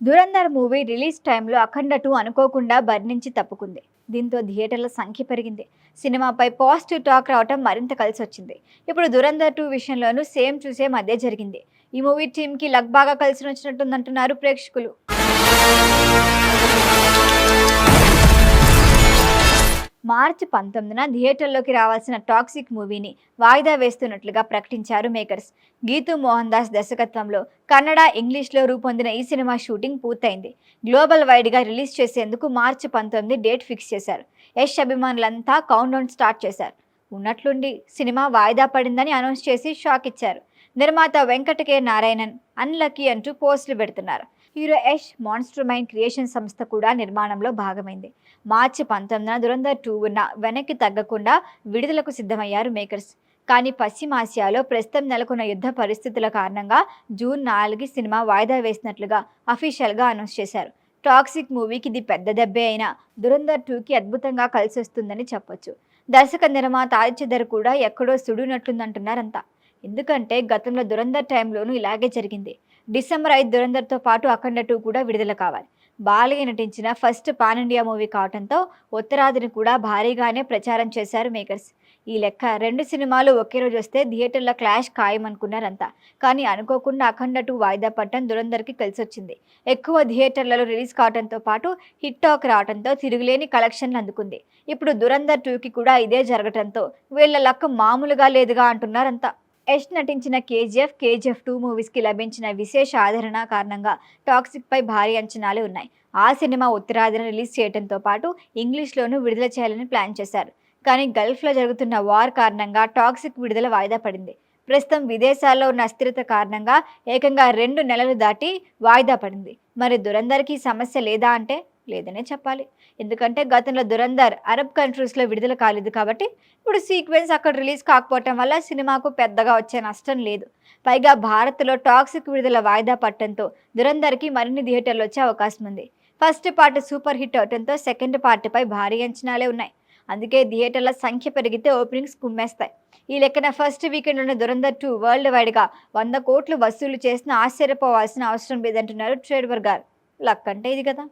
Dhurandhar movie release టైంలో అఖండ 2 అనుకోకుండా బరి నుంచి తప్పుకుంది. దీంతో థియేటర్ల సంఖ్య పెరిగింది. సినిమాపై పాజిటివ్ టాక్ రావటం మరింత కలిసొచ్చింది. ఇప్పుడు దురంధర్ 2 విషయంలోనూ సేమ్ టు సేమ్ అదే జరిగింది. ఈ మూవీ టీంకి లక్ బాగా కలిసి వచ్చినట్టుందంటున్నారు ప్రేక్షకులు. మార్చి 19న థియేటర్లోకి రావాల్సిన టాక్సిక్ మూవీని వాయిదా వేస్తున్నట్లుగా ప్రకటించారు మేకర్స్. గీతూ మోహన్ దాస్ దర్శకత్వంలో కన్నడ, ఇంగ్లీష్లో రూపొందిన ఈ సినిమా షూటింగ్ పూర్తయింది. గ్లోబల్ వైడ్గా రిలీజ్ చేసేందుకు మార్చి 19 డేట్ ఫిక్స్ చేశారు. యష్ అభిమానులంతా కౌంట్ డౌన్ స్టార్ట్ చేశారు. ఉన్నట్లుండి సినిమా వాయిదా పడిందని అనౌన్స్ చేసి షాక్ ఇచ్చారు. నిర్మాత వెంకట కె నారాయణన్ అన్లక్కీ అంటూ పోస్టులు పెడుతున్నారు. Hero Yash monster mind creation సంస్థ కూడా నిర్మాణంలో భాగమైంది. మార్చి 19న దురంధర్ 2 ఉన్న వెనక్కి తగ్గకుండా విడుదలకు సిద్ధమయ్యారు మేకర్స్. కానీ పశ్చిమాసియాలో ప్రస్తుతం నెలకొన్న యుద్ధ పరిస్థితుల కారణంగా జూన్ 4కి సినిమా వాయిదా వేసినట్లుగా అఫీషియల్గా అనౌన్స్ చేశారు. టాక్సిక్ మూవీకి ఇది పెద్ద దెబ్బే అయినా దురంధర్ 2కి అద్భుతంగా కలిసొస్తుందని చెప్పొచ్చు. దర్శక నిర్మాత ఆదిత్య కూడా ఎక్కడో సుడునట్లుందంటున్నారంతా. ఎందుకంటే గతంలో దురంధర్ టైంలోనూ ఇలాగే జరిగింది. డిసెంబర్ 5 దురంధర్తో పాటు అఖండ 2 కూడా విడుదల కావాలి. బాలయ్య నటించిన ఫస్ట్ పాన్ ఇండియా మూవీ కావడంతో ఉత్తరాదిని కూడా భారీగానే ప్రచారం చేశారు మేకర్స్. ఈ లెక్క 2 సినిమాలు ఒకే రోజు వస్తే థియేటర్ల క్లాష్ ఖాయమనుకున్నారంతా. కానీ అనుకోకుండా అఖండ 2 వాయిదా పడటం దురంధర్కి కలిసొచ్చింది. ఎక్కువ థియేటర్లలో రిలీజ్ కావడంతో పాటు హిట్ టాక్ రావడంతో తిరుగులేని కలెక్షన్లు అందుకుంది. ఇప్పుడు దురంధర్ 2కి కూడా ఇదే జరగటంతో వీళ్ల లక్ మామూలుగా లేదుగా అంటున్నారంతా. యష్ నటించిన కేజీఎఫ్, కేజీఎఫ్ 2 మూవీస్కి లభించిన విశేష ఆదరణ కారణంగా టాక్సిక్పై భారీ అంచనాలు ఉన్నాయి. ఆ సినిమా ఉత్తరాదిన రిలీజ్ చేయడంతో పాటు ఇంగ్లీష్లోనూ విడుదల చేయాలని ప్లాన్ చేశారు. కానీ గల్ఫ్లో జరుగుతున్న వార్ కారణంగా టాక్సిక్ విడుదల వాయిదా పడింది. ప్రస్తుతం విదేశాల్లో ఉన్న అస్థిరత కారణంగా ఏకంగా 2 నెలలు దాటి వాయిదా పడింది. మరి దురంధర్కి సమస్య లేదా అంటే లేదనే చెప్పాలి. ఎందుకంటే గతంలో దురంధర్ అరబ్ కంట్రీస్లో విడుదల కాలేదు కాబట్టి ఇప్పుడు సీక్వెన్స్ అక్కడ రిలీజ్ కాకపోవటం వల్ల సినిమాకు పెద్దగా వచ్చే నష్టం లేదు. పైగా భారత్లో టాక్సిక్ విడుదల వాయిదా పడటంతో దురంధర్కి మరిన్ని థియేటర్లు వచ్చే అవకాశం ఉంది. ఫస్ట్ పార్ట్ సూపర్ హిట్ అవడంతో సెకండ్ పార్ట్పై భారీ అంచనాలే ఉన్నాయి. అందుకే థియేటర్ల సంఖ్య పెరిగితే ఓపెనింగ్స్ కుమ్మేస్తాయి. ఈ లెక్కన ఫస్ట్ వీకెండ్లోనే దురంధర్ 2 వరల్డ్ వైడ్గా 100 కోట్లు వసూలు చేసినా ఆశ్చర్యపోవాల్సిన అవసరం లేదంటున్నారు ట్రేడ్ వర్గాలు. లక్ అంటే ఇది కదా.